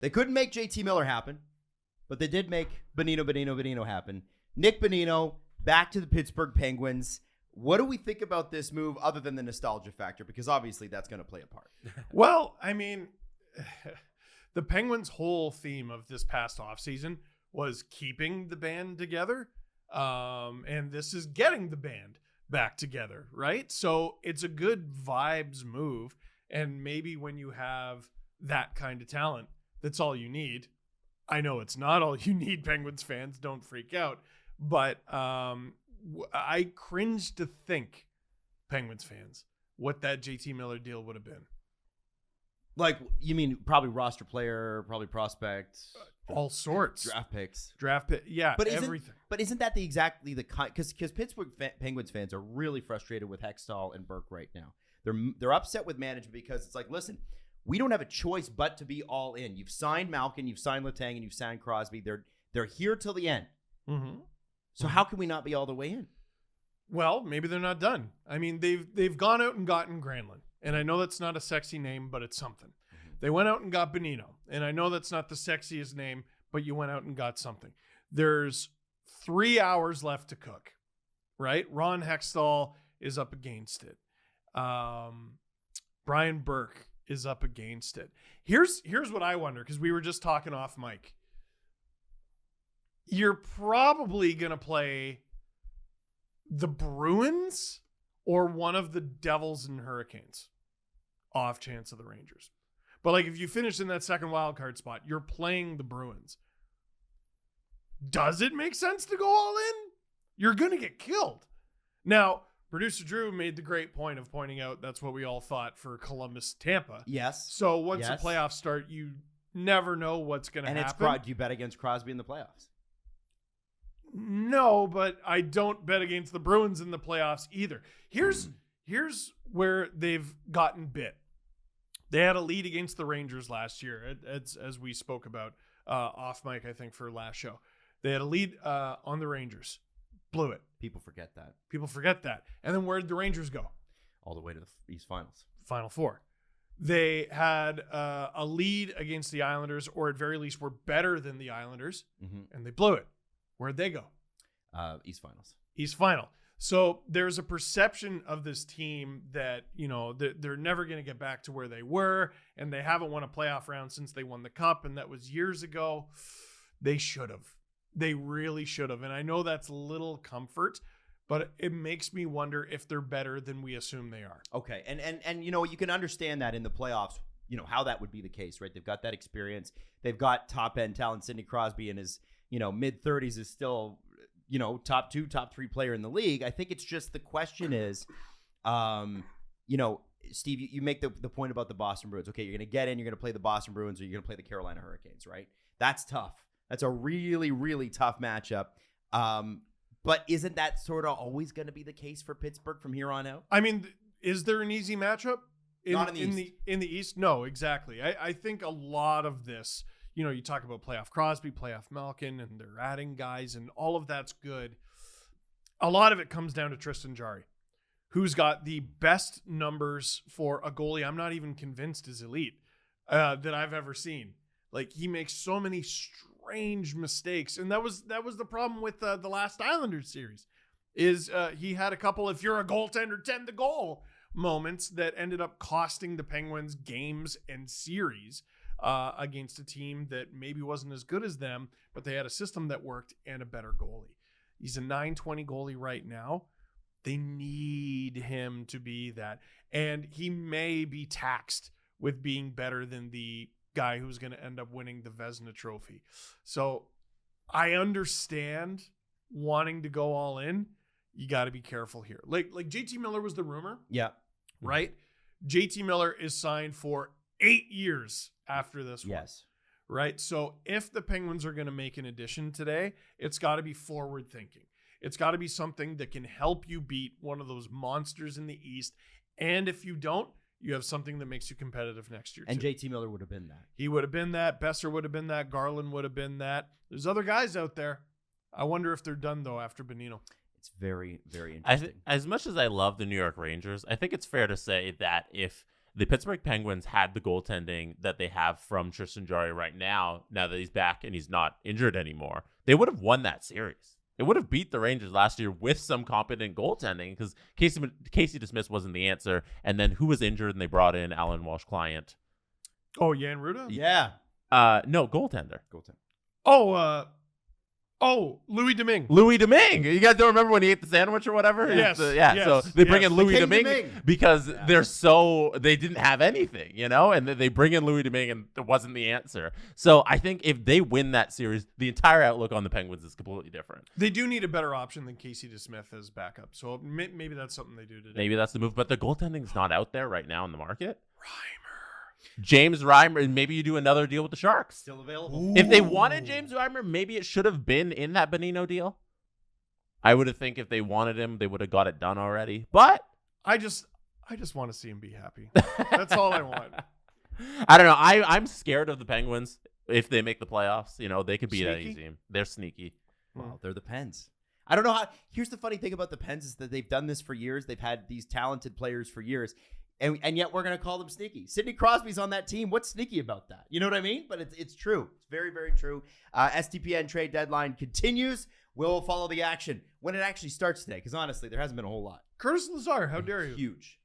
They couldn't make JT Miller happen, but they did make Bonino happen. Nick Bonino back to the Pittsburgh Penguins. What do we think about this move other than the nostalgia factor? Because obviously that's going to play a part. Well, I mean, the Penguins' whole theme of this past offseason was keeping the band together. And this is getting the band back together, right? So it's a good vibes move. And maybe when you have that kind of talent, that's all you need. I know it's not all you need, Penguins fans. Don't freak out. But I cringe to think, Penguins fans, what that JT Miller deal would have been. Like, you mean probably roster player, probably prospect, all sorts, draft pick, yeah, but everything. But isn't that exactly the kind? Because Pittsburgh Penguins fans are really frustrated with Hextall and Burke right now. They're upset with management because it's like, listen, we don't have a choice but to be all in. You've signed Malkin, you've signed Letang, and you've signed Crosby. They're here till the end. Mm-hmm. So how can we not be all the way in? Well, maybe they're not done. I mean, they've gone out and gotten Granlund. And I know that's not a sexy name, but it's something. Mm-hmm. They went out and got Bonino. And I know that's not the sexiest name, but you went out and got something. There's 3 hours left to cook, right? Ron Hextall is up against it. Brian Burke is up against it. Here's what I wonder, because we were just talking off mic. You're probably going to play the Bruins or one of the Devils and Hurricanes, off chance of the Rangers. But like, if you finish in that second wild card spot, you're playing the Bruins. Does it make sense to go all in? You're going to get killed. Now, producer Drew made the great point of pointing out that's what we all thought for Columbus, Tampa. Yes. So once the playoffs start, you never know what's going to happen. And do you bet against Crosby in the playoffs? No, but I don't bet against the Bruins in the playoffs either. Here's where they've gotten bit. They had a lead against the Rangers last year, as we spoke about off mic, I think, for last show. They had a lead on the Rangers. Blew it. People forget that. And then where did the Rangers go? All the way to the East Finals. Final Four. They had a lead against the Islanders, or at very least were better than the Islanders, and they blew it. Where'd they go? East Finals. East Final. So there's a perception of this team that, you know, they're never going to get back to where they were, and they haven't won a playoff round since they won the Cup, and that was years ago. They should have. They really should have. And I know that's little comfort, but it makes me wonder if they're better than we assume they are. Okay. And you know, you can understand that in the playoffs, you know, how that would be the case, right? They've got that experience. They've got top-end talent. Sidney Crosby in his, you know, mid-30s is still, you know, top 2, top 3 player in the league. I think it's just the question is, you know, Steve, you make the point about the Boston Bruins. Okay, you're going to get in, you're going to play the Boston Bruins, or you're going to play the Carolina Hurricanes, right? That's tough. That's a really, really tough matchup. But isn't that sort of always going to be the case for Pittsburgh from here on out? I mean, is there an easy matchup? Not in the East. In the East? No, exactly. I think a lot of this, you know, you talk about playoff Crosby, playoff Malkin, and they're adding guys, and all of that's good. A lot of it comes down to Tristan Jarry, who's got the best numbers for a goalie I'm not even convinced is elite that I've ever seen. Like, he makes so many strange mistakes, and that was the problem with the last Islanders series. Is he had a couple, if you're a goaltender, tend to goal moments that ended up costing the Penguins games and series against a team that maybe wasn't as good as them, but they had a system that worked and a better goalie. He's a .920 goalie right now. They need him to be that. And he may be taxed with being better than the guy who's going to end up winning the Vezina Trophy. So I understand wanting to go all in. You got to be careful here. Like JT Miller was the rumor. Yeah. Right? JT Miller is signed for 8 years after this one. Yes. Right? So if the Penguins are going to make an addition today, it's got to be forward thinking. It's got to be something that can help you beat one of those monsters in the East. And if you don't, you have something that makes you competitive next year. And too. JT Miller would have been that. He would have been that. Besser would have been that. Garland would have been that. There's other guys out there. I wonder if they're done, though, after Bonino. It's very, very interesting. As much as I love the New York Rangers, I think it's fair to say that if the Pittsburgh Penguins had the goaltending that they have from Tristan Jarry right now that he's back and he's not injured anymore, they would have won that series. It would have beat the Rangers last year with some competent goaltending because Casey DeSmith wasn't the answer. And then who was injured and they brought in Alan Walsh-Client. Oh, Jan Ruda? Yeah. No, goaltender. Louis Domingue. Louis Domingue. You guys don't remember when he ate the sandwich or whatever? Yes. Yeah. So they bring in Louis King Domingue Domingue. because they didn't have anything, and they bring in Louis Domingue and it wasn't the answer. So I think if they win that series, the entire outlook on the Penguins is completely different. They do need a better option than Casey DeSmith as backup. So maybe that's something they do today. Maybe that's the move, but the goaltending's not out there right now in the market. James Reimer, maybe you do another deal with the Sharks. Still available. Ooh. If they wanted James Reimer, maybe it should have been in that Bonino deal. I would have think if they wanted him, they would have got it done already. But I just want to see him be happy. That's all I want. I don't know. I'm scared of the Penguins if they make the playoffs. They could beat any team. They're sneaky. Well, they're the Pens. I don't know how. Here's the funny thing about the Pens is that they've done this for years. They've had these talented players for years. And yet we're going to call them sneaky. Sidney Crosby's on that team. What's sneaky about that? You know what I mean? But it's true. It's very, very true. STPN trade deadline continues. We'll follow the action when it actually starts today because honestly, there hasn't been a whole lot. Curtis Lazar, how dare you? Huge.